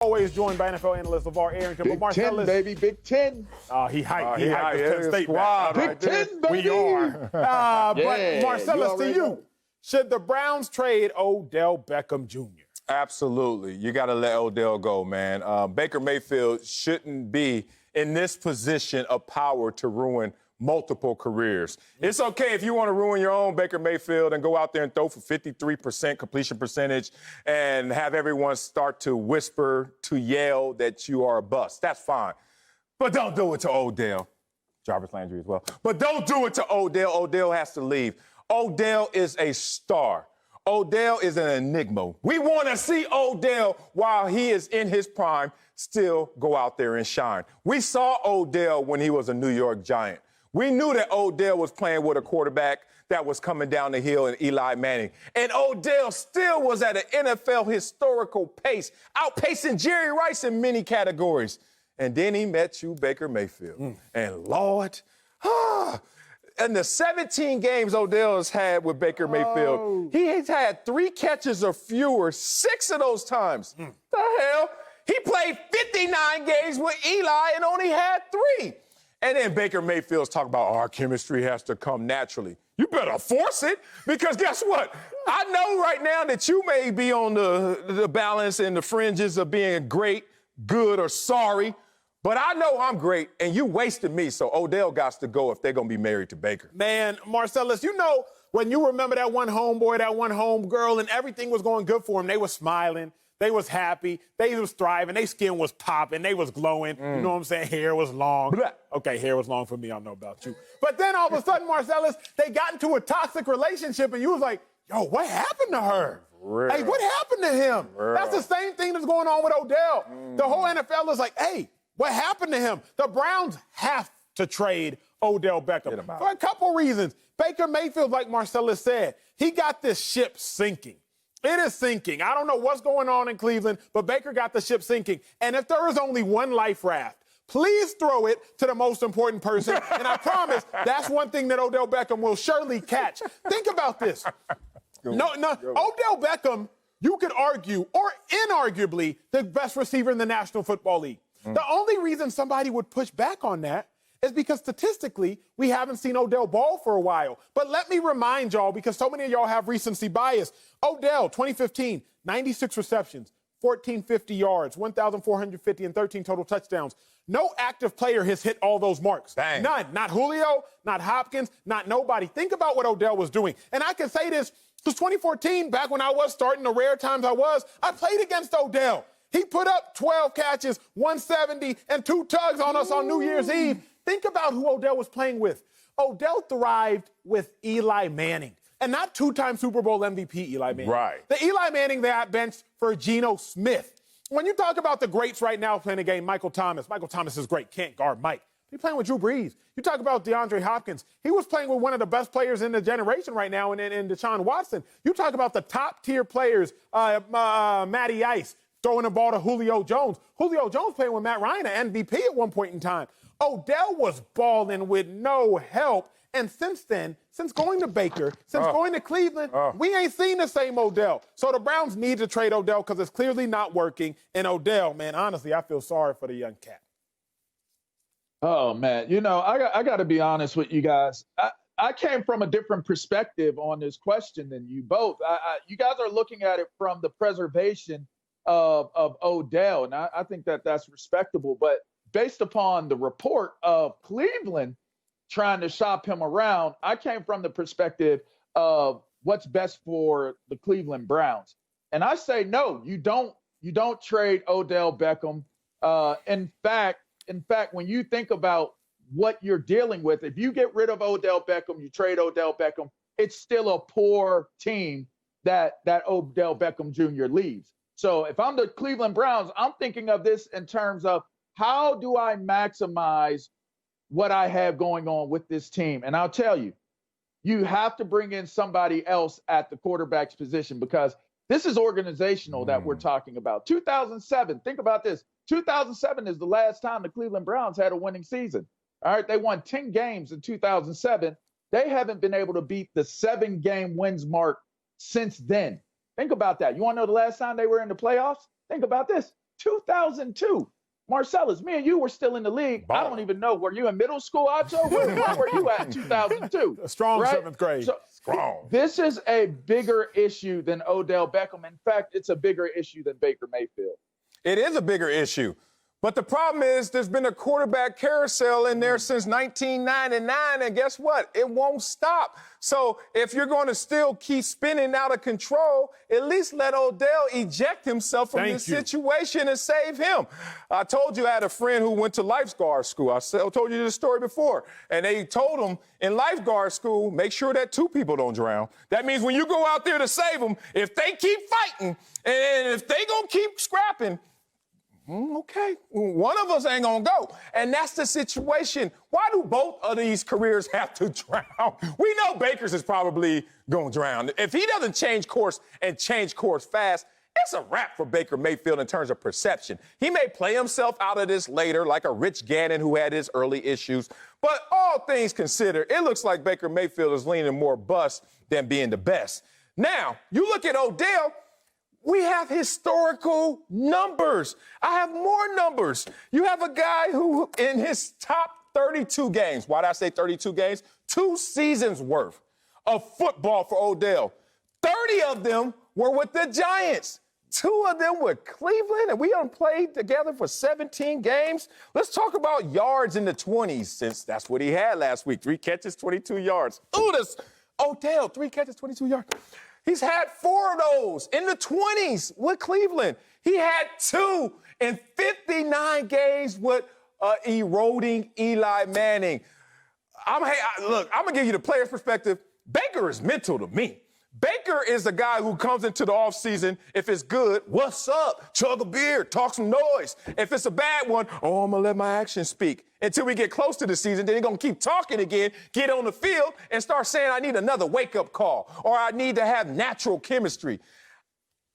Always joined by NFL analyst LaVar Arrington. Big Marcellus, 10, baby, Big Ten. He hyped. He hyped the Penn State squad. Big Ten, baby. We are. But Marcellus, to you, should the Browns trade Odell Beckham Jr.? Absolutely. You got to let Odell go, man. Baker Mayfield shouldn't be in this position of power to ruin multiple careers. It's okay if you want to ruin your own, Baker Mayfield, and go out there and throw for 53% completion percentage and have everyone start to whisper, to yell that you are a bust. That's fine. But don't do it to Odell. Jarvis Landry as well. But don't do it to Odell. Odell has to leave. Odell is a star. Odell is an enigma. We want to see Odell, while he is in his prime, still go out there and shine. We saw Odell when he was a New York Giant. We knew that Odell was playing with a quarterback that was coming down the hill in Eli Manning. And Odell still was at an NFL historical pace, outpacing Jerry Rice in many categories. And then he met you, Baker Mayfield. And Lord, in the 17 games Odell has had with Baker Mayfield, he has had 3 catches or fewer 6 of those times. The hell? He played 59 games with Eli and only had 3. And then Baker Mayfield's talking about our chemistry has to come naturally. You better force it, because guess what? I know right now that you may be on the balance and the fringes of being great, good, or sorry, but I know I'm great, and you wasted me, so Odell got to go if they're going to be married to Baker. Man, Marcellus, you know, when you remember that one homeboy, that one homegirl, and everything was going good for them, they were smiling. They was happy. They was thriving. Their skin was popping. They was glowing. You know what I'm saying? Hair was long. Okay, hair was long for me. I don't know about you. But then all of a sudden, Marcellus, they got into a toxic relationship, and you was like, yo, what happened to her? Hey, what happened to him? That's the same thing that's going on with Odell. The whole NFL is like, hey, what happened to him? The Browns have to trade Odell Beckham for a couple reasons. Baker Mayfield, like Marcellus said, he got this ship sinking. It is sinking. I don't know what's going on in Cleveland, but Baker got the ship sinking. And if there is only one life raft, please throw it to the most important person. And I promise that's one thing that Odell Beckham will surely catch. Think about this. Odell Beckham, you could argue, or inarguably, the best receiver in the National Football League. The only reason somebody would push back on that is because statistically, we haven't seen Odell ball for a while. But let me remind y'all, because so many of y'all have recency bias, Odell, 2015, 96 receptions, 1,450 yards, 1,450 and 13 total touchdowns. No active player has hit all those marks. Dang. None. Not Julio, not Hopkins, not nobody. Think about what Odell was doing. And I can say this, because 2014, back when I was starting, the rare times I played against Odell. He put up 12 catches, 170, and 2 tugs on us on New Year's Eve. Think about who Odell was playing with. Odell thrived with Eli Manning, and not 2-time Super Bowl MVP Eli Manning. Right. The Eli Manning that benched for Geno Smith. When you talk about the greats right now playing the game, Michael Thomas is great, can't guard Mike. He's playing with Drew Brees. You talk about DeAndre Hopkins. He was playing with one of the best players in the generation right now in Deshaun Watson. You talk about the top-tier players, Matty Ice, throwing the ball to Julio Jones. Julio Jones playing with Matt Ryan, an MVP at one point in time. Odell was balling with no help. And since then, since going to Baker, since going to Cleveland, we ain't seen the same Odell. So the Browns need to trade Odell because it's clearly not working. And Odell, man, honestly, I feel sorry for the young cat. Oh, man. You know, I got to be honest with you guys. I came from a different perspective on this question than you both. You guys are looking at it from the preservation of Odell, and I think that's respectable. But based upon the report of Cleveland trying to shop him around, I came from the perspective of what's best for the Cleveland Browns. And I say, no, you don't trade Odell Beckham. In fact, when you think about what you're dealing with, if you get rid of Odell Beckham, you trade Odell Beckham, it's still a poor team that Odell Beckham Jr. leaves. So if I'm the Cleveland Browns, I'm thinking of this in terms of how do I maximize what I have going on with this team? And I'll tell you, you have to bring in somebody else at the quarterback's position, because this is organizational that we're talking about. 2007, think about this. 2007 is the last time the Cleveland Browns had a winning season. All right, they won 10 games in 2007. They haven't been able to beat the 7-game wins mark since then. Think about that. You want to know the last time they were in the playoffs? Think about this. 2002. Marcellus, me and you were still in the league. Ball. I don't even know. Were you in middle school, Acho? Where were you at in 2002? A strong right? 7th grade. So, Strong. this is a bigger issue than Odell Beckham. In fact, it's a bigger issue than Baker Mayfield. It is a bigger issue. But the problem is there's been a quarterback carousel in there since 1999, and guess what? It won't stop. So if you're going to still keep spinning out of control, at least let Odell eject himself from this situation and save him. I told you I had a friend who went to lifeguard school. I told you this story before. And they told him in lifeguard school, make sure that 2 people don't drown. That means when you go out there to save them, if they keep fighting and if they going to keep scrapping, okay, one of us ain't gonna go. And that's the situation. Why do both of these careers have to drown? We know Baker's is probably gonna drown. If he doesn't change course and change course fast, it's a wrap for Baker Mayfield in terms of perception. He may play himself out of this later, like a Rich Gannon who had his early issues. But all things considered, it looks like Baker Mayfield is leaning more bust than being the best. Now, you look at Odell, we have historical numbers. I have more numbers. You have a guy who, in his top 32 games, why did I say 32 games? 2 seasons worth of football for Odell. 30 of them were with the Giants. 2 of them with Cleveland, and we done played together for 17 games. Let's talk about yards in the 20s, since that's what he had last week. 3 catches, 22 yards. Ooh, this Odell, 3 catches, 22 yards. He's had 4 of those in the 20s with Cleveland. He had 2 in 59 games with eroding Eli Manning. Look, I'm going to give you the player's perspective. Baker is mental to me. Baker is a guy who comes into the offseason, if it's good, what's up? Chug a beer, talk some noise. If it's a bad one, oh, I'm going to let my actions speak. Until we get close to the season, then he's going to keep talking again, get on the field, and start saying, I need another wake-up call, or I need to have natural chemistry.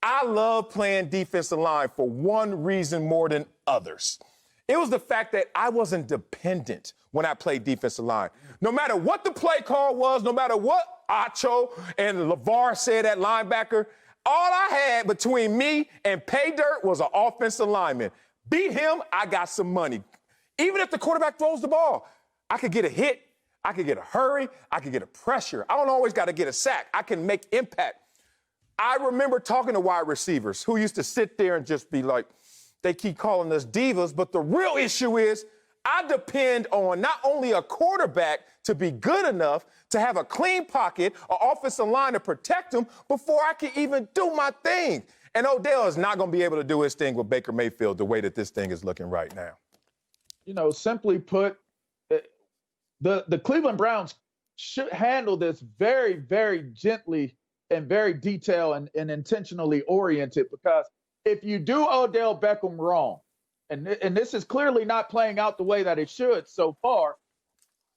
I love playing defensive line for one reason more than others. It was the fact that I wasn't dependent when I played defensive line. No matter what the play call was, no matter what Acho and LaVar said at linebacker, all I had between me and pay dirt was an offensive lineman. Beat him, I got some money. Even if the quarterback throws the ball, I could get a hit, I could get a hurry, I could get a pressure. I don't always got to get a sack. I can make impact. I remember talking to wide receivers who used to sit there and just be like, they keep calling us divas, but the real issue is I depend on not only a quarterback to be good enough to have a clean pocket, an offensive line to protect him before I can even do my thing. And Odell is not going to be able to do his thing with Baker Mayfield the way that this thing is looking right now. You know, simply put, the Cleveland Browns should handle this very, very gently and very detailed and intentionally oriented, because if you do Odell Beckham wrong, and this is clearly not playing out the way that it should so far,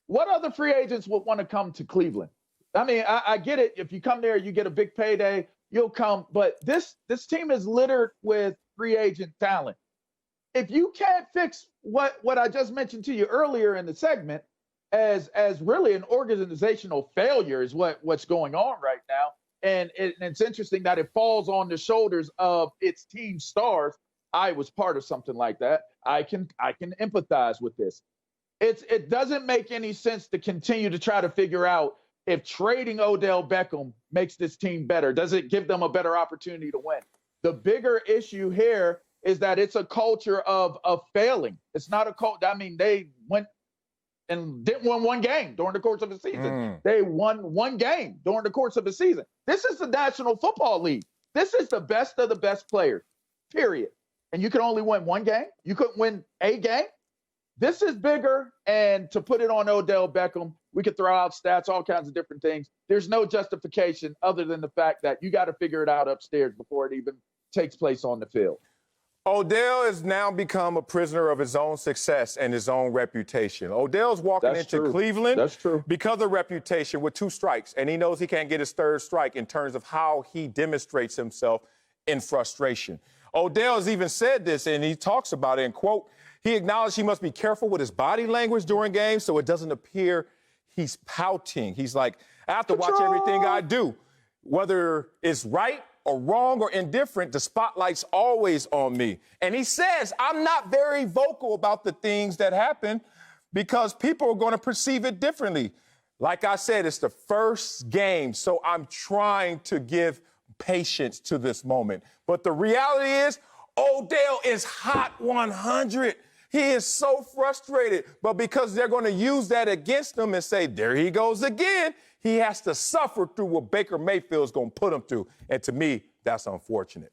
what other free agents would want to come to Cleveland? I mean, I get it. If you come there, you get a big payday, you'll come. But this team is littered with free agent talent. If you can't fix what I just mentioned to you earlier in the segment as really an organizational failure is what's going on right now. And it's interesting that it falls on the shoulders of its team stars. I was part of something like that. I can empathize with this. It doesn't make any sense to continue to try to figure out if trading Odell Beckham makes this team better. Does it give them a better opportunity to win? The bigger issue here is that it's a culture of failing. It's not a culture. I mean, they went and didn't win one game during the course of the season. They won one game during the course of the season. This is the National Football League. This is the best of the best players, period. And you can only win one game. You couldn't win a game. This is bigger, and to put it on Odell Beckham, we could throw out stats, all kinds of different things. There's no justification other than the fact that you got to figure it out upstairs before it even takes place on the field. Odell has now become a prisoner of his own success and his own reputation. Odell's walking into Cleveland because of reputation with 2 strikes, and he knows he can't get his 3rd strike in terms of how he demonstrates himself in frustration. Odell has even said this, and he talks about it in quote, he acknowledged he must be careful with his body language during games so it doesn't appear he's pouting. He's like, I have to watch everything I do, whether it's right or wrong or indifferent, the spotlight's always on me. And he says, I'm not very vocal about the things that happen because people are going to perceive it differently. Like I said, it's the first game, so I'm trying to give patience to this moment. But the reality is, Odell is hot 100. He is so frustrated. But because they're going to use that against him and say, there he goes again, he has to suffer through what Baker Mayfield is going to put him through. And to me, that's unfortunate.